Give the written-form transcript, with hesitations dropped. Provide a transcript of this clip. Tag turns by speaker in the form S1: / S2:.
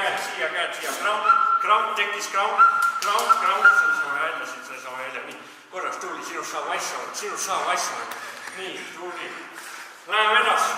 S1: käed siia, kraun, tekkis kraun, see saame välja, nii, korraks tuli, sinust saab asja, nii, tuli, läheme edasi.